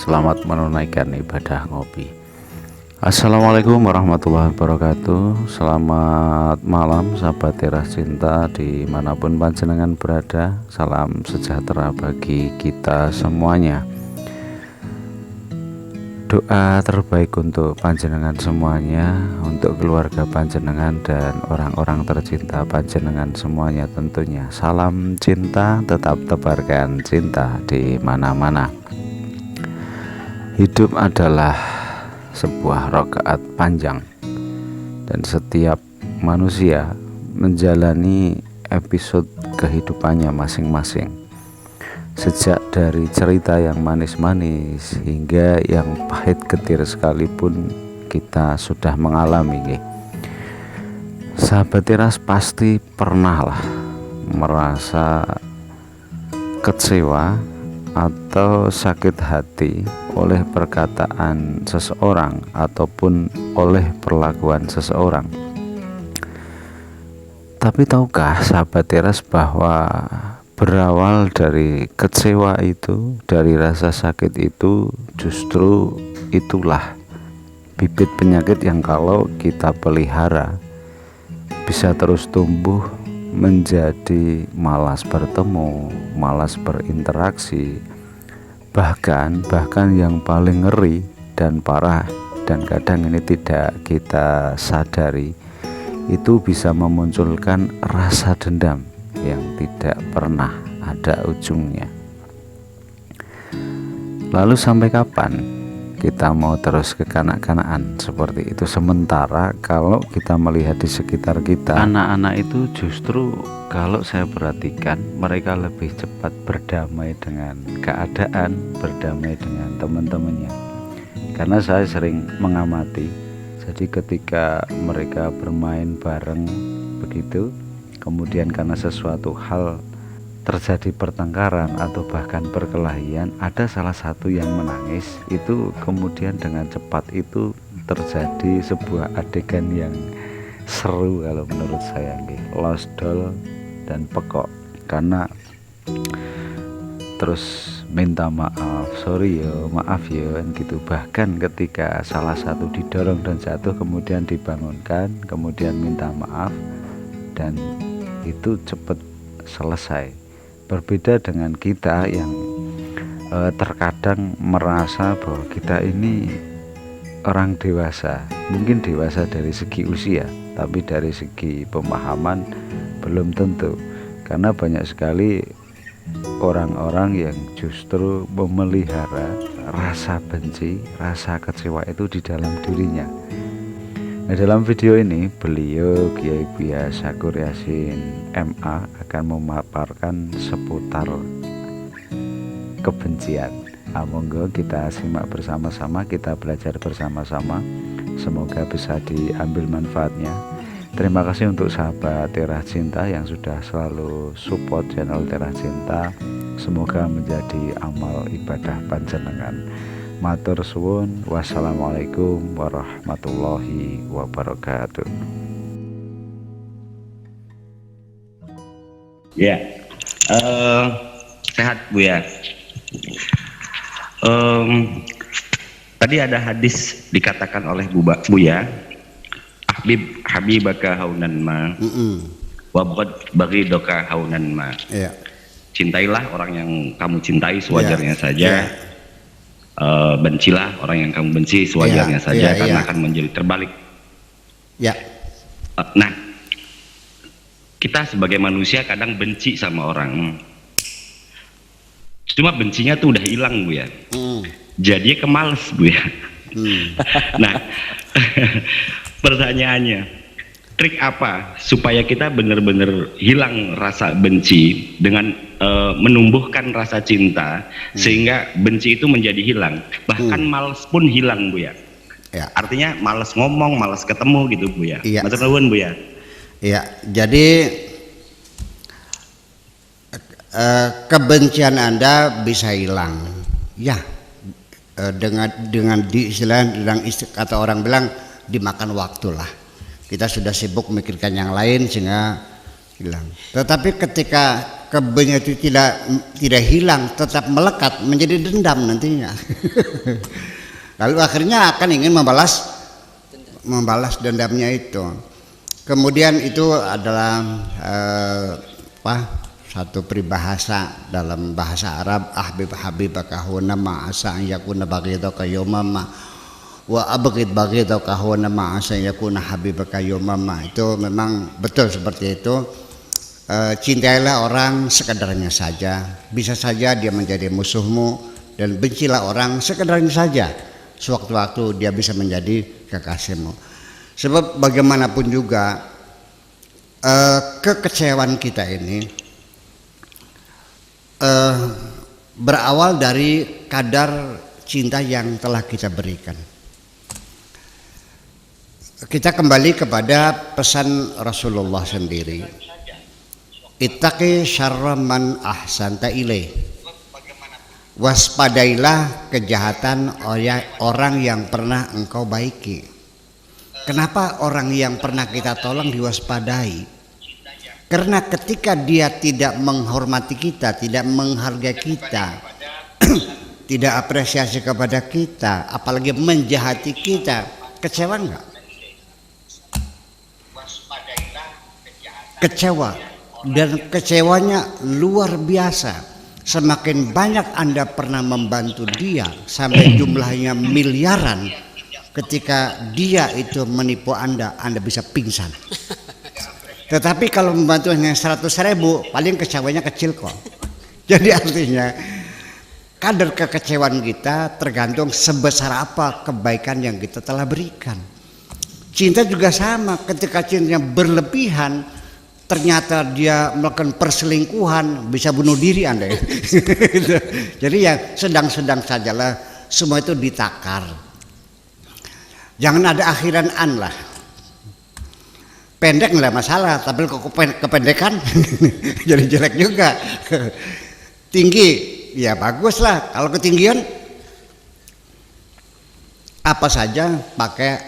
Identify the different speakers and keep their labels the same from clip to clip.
Speaker 1: Selamat menunaikan ibadah ngopi. Assalamualaikum warahmatullahi wabarakatuh. Selamat malam sahabat Teras Cinta dimanapun panjenengan berada. Salam sejahtera bagi kita semuanya. Doa terbaik untuk panjenengan semuanya, untuk keluarga panjenengan dan orang-orang tercinta panjenengan semuanya tentunya. Salam cinta, tetap tebarkan cinta di mana-mana. Hidup adalah sebuah rakaat panjang dan setiap manusia menjalani episode kehidupannya masing-masing. Sejak dari cerita yang manis-manis hingga yang pahit getir sekalipun kita sudah mengalami. Sahabat Teras pasti pernah lah merasa kecewa atau sakit hati oleh perkataan seseorang ataupun oleh perlakuan seseorang. Tapi tahukah sahabat Teras bahwa berawal dari kecewa itu, dari rasa sakit itu, justru itulah bibit penyakit yang kalau kita pelihara bisa terus tumbuh menjadi malas bertemu, malas berinteraksi, bahkan yang paling ngeri dan parah dan kadang ini tidak kita sadari, itu bisa memunculkan rasa dendam yang tidak pernah ada ujungnya. Lalu sampai kapan kita mau terus kekanak-kanakan seperti itu? Sementara kalau kita melihat di sekitar kita, anak-anak itu justru kalau saya perhatikan mereka lebih cepat berdamai dengan keadaan, berdamai dengan teman-temannya. Karena saya sering mengamati, jadi ketika mereka bermain bareng begitu, kemudian karena sesuatu hal terjadi pertengkaran atau bahkan perkelahian, ada salah satu yang menangis, itu kemudian dengan cepat itu terjadi sebuah adegan yang seru kalau menurut saya, lost doll dan pekok, karena terus minta maaf, sorry ya, maaf ya, gitu. Bahkan ketika salah satu didorong dan jatuh kemudian dibangunkan, kemudian minta maaf, dan itu cepat selesai. Berbeda dengan kita yang terkadang merasa bahwa kita ini orang dewasa, mungkin dewasa dari segi usia, tapi dari segi pemahaman belum tentu, karena banyak sekali orang-orang yang justru memelihara rasa benci, rasa kecewa itu di dalam dirinya. Nah, dalam video ini beliau Kiai Buya Syakur Yassin MA akan memaparkan seputar kebencian. Monggo kita simak bersama-sama, kita belajar bersama-sama. Semoga bisa diambil manfaatnya. Terima kasih untuk sahabat Teras Cinta yang sudah selalu support channel Teras Cinta. Semoga menjadi amal ibadah panjenengan. Matur suwun, wassalamualaikum warahmatullahi wabarakatuh.
Speaker 2: Ya, sehat Bu ya. Tadi ada hadis dikatakan oleh Buya, Habibaka haunan ma, wabghad baghidoka haunan ma. Cintailah orang yang kamu cintai sewajarnya saja. Bencilah orang yang kamu benci sewajarnya saja, karena akan menjadi terbalik. Nah, kita sebagai manusia kadang benci sama orang, cuma bencinya tuh udah hilang Bu ya, jadi kemales Bu ya. Nah, pertanyaannya, trik apa supaya kita benar-benar hilang rasa benci dengan menumbuhkan rasa cinta, sehingga benci itu menjadi hilang, bahkan males pun hilang Bu ya. Artinya males ngomong, males ketemu gitu Bu ya. Matur nuwun Bu ya.
Speaker 3: Jadi kebencian Anda bisa hilang dengan kata orang bilang dimakan waktu lah. Kita sudah sibuk memikirkan yang lain sehingga hilang. Tetapi ketika kebencian itu tidak hilang, tetap melekat menjadi dendam nantinya. Lalu akhirnya akan ingin membalas dendamnya itu. Kemudian itu adalah satu peribahasa dalam bahasa Arab, ahbib habibaka huna ma asa an yakuna baghidaka yawmama wa abghid baghidaka huna ma asa an yakuna habibaka yawmama. Itu memang betul seperti itu. Cintailah orang sekadarnya saja, bisa saja dia menjadi musuhmu, dan bencilah orang sekadarnya saja, sewaktu-waktu dia bisa menjadi kekasihmu. Sebab bagaimanapun juga kekecewaan kita ini berawal dari kadar cinta yang telah kita berikan. Kita kembali kepada pesan Rasulullah sendiri. Ittaqi syarra man ahsanta ilaih. Waspadailah kejahatan orang yang pernah engkau baiki. Kenapa orang yang pernah kita tolong diwaspadai? Karena ketika dia tidak menghormati kita, tidak menghargai kita, tidak apresiasi kepada kita, apalagi menjahati kita, kecewa enggak? Kecewa, dan kecewanya luar biasa. Semakin banyak Anda pernah membantu dia sampai jumlahnya miliaran, ketika dia itu menipu Anda bisa pingsan. Tetapi kalau membantu hanya 100.000, paling kecewanya kecil kok. Jadi artinya kadar kekecewaan kita tergantung sebesar apa kebaikan yang kita telah berikan. Cinta juga sama, ketika cintanya berlebihan, ternyata dia melakukan perselingkuhan, bisa bunuh diri Anda. Jadi ya sedang-sedang sajalah, semua itu ditakar. Jangan ada akhiran an lah. Pendek nggak masalah, tapi kok kependekan jadi jelek juga. Tinggi ya bagus lah, kalau ketinggian apa saja pakai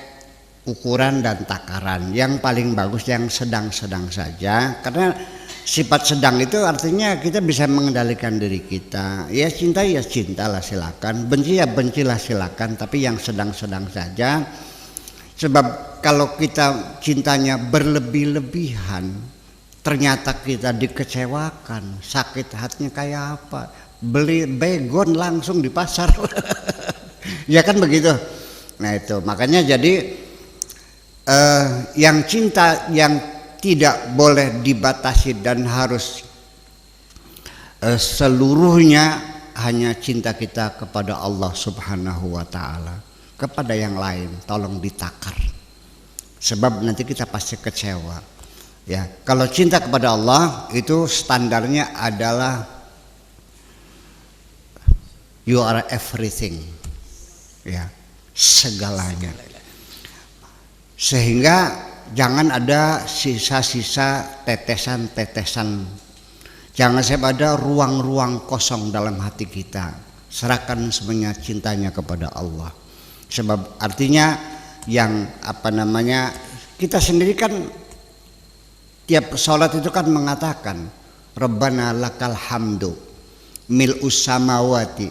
Speaker 3: ukuran dan takaran. Yang paling bagus yang sedang-sedang saja, karena sifat sedang itu artinya kita bisa mengendalikan diri kita. Ya cinta ya cintalah silakan, benci ya bencilah silakan, tapi yang sedang-sedang saja. Sebab kalau kita cintanya berlebih-lebihan, ternyata kita dikecewakan, sakit hatinya kayak apa? Beli begon langsung di pasar. Ya kan begitu. Nah itu makanya jadi yang cinta yang tidak boleh dibatasi dan harus seluruhnya hanya cinta kita kepada Allah Subhanahu wa ta'ala. Kepada yang lain tolong ditakar, sebab nanti kita pasti kecewa. Ya, kalau cinta kepada Allah itu standarnya adalah you are everything, ya, segalanya. Sehingga jangan ada sisa-sisa tetesan-tetesan, jangan sampai ada ruang-ruang kosong dalam hati kita. Serahkan semuanya cintanya kepada Allah. Sebab artinya yang kita sendiri kan tiap sholat itu kan mengatakan Rabbana lakal hamdu mil'us samawati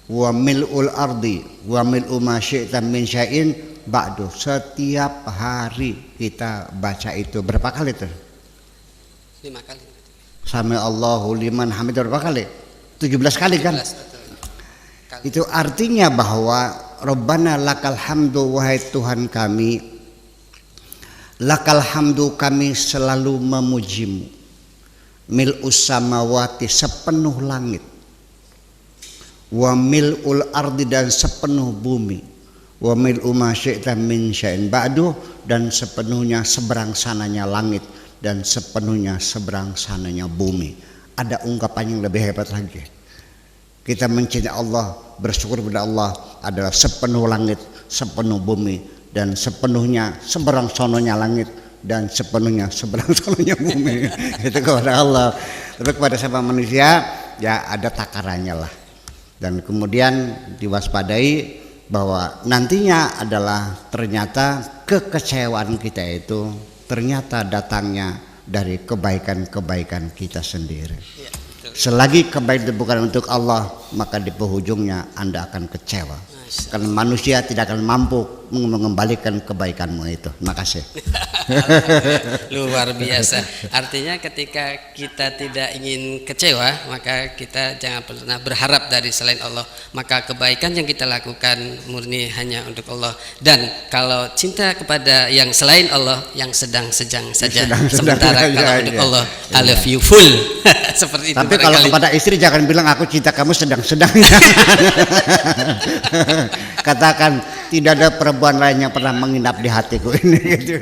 Speaker 3: wa mil'ul ardi wa mil'u ma syi'ta min syai'in ba'du. Setiap hari kita baca itu berapa kali itu?
Speaker 4: 5 kali.
Speaker 3: Sami Allahu liman hamidah berapa kali? 17 kali kan? 17, itu artinya bahwa Rabbana lakal hamdu, wahai Tuhan kami, lakal hamdu, kami selalu memujimu, mil'us samawati, sepenuh langit, wa mil'ul ardi, dan sepenuh bumi, wa mil'u ma syi'ta min syai'in ba'du, dan sepenuhnya seberang sananya langit dan sepenuhnya seberang sananya bumi. Ada ungkapan yang lebih hebat lagi. Kita mencintai Allah, bersyukur kepada Allah adalah sepenuh langit, sepenuh bumi, dan sepenuhnya seberang sononya langit dan sepenuhnya seberang sononya bumi. Itu kepada Allah. Tapi kepada sama manusia ya ada takarannya lah. Dan kemudian diwaspadai bahwa nantinya adalah ternyata kekecewaan kita itu ternyata datangnya dari kebaikan-kebaikan kita sendiri.
Speaker 4: Ya, betul.
Speaker 3: Selagi kebaikan itu bukan untuk Allah, maka di penghujungnya Anda akan kecewa. Karena manusia tidak akan mampu mengembalikan kebaikanmu itu. Terima kasih.
Speaker 4: Luar biasa. Artinya ketika kita tidak ingin kecewa, maka kita jangan pernah berharap dari selain Allah. Maka kebaikan yang kita lakukan murni hanya untuk Allah. Dan kalau cinta kepada yang selain Allah, yang sedang-sedang saja. Sementara kalau untuk Allah, I love you full. Seperti itu.
Speaker 3: Tapi kalau kepada istri jangan bilang aku cinta kamu sedang-sedang. Katakan tidak ada perempuan lain yang pernah menginap di hatiku ini. Gitu.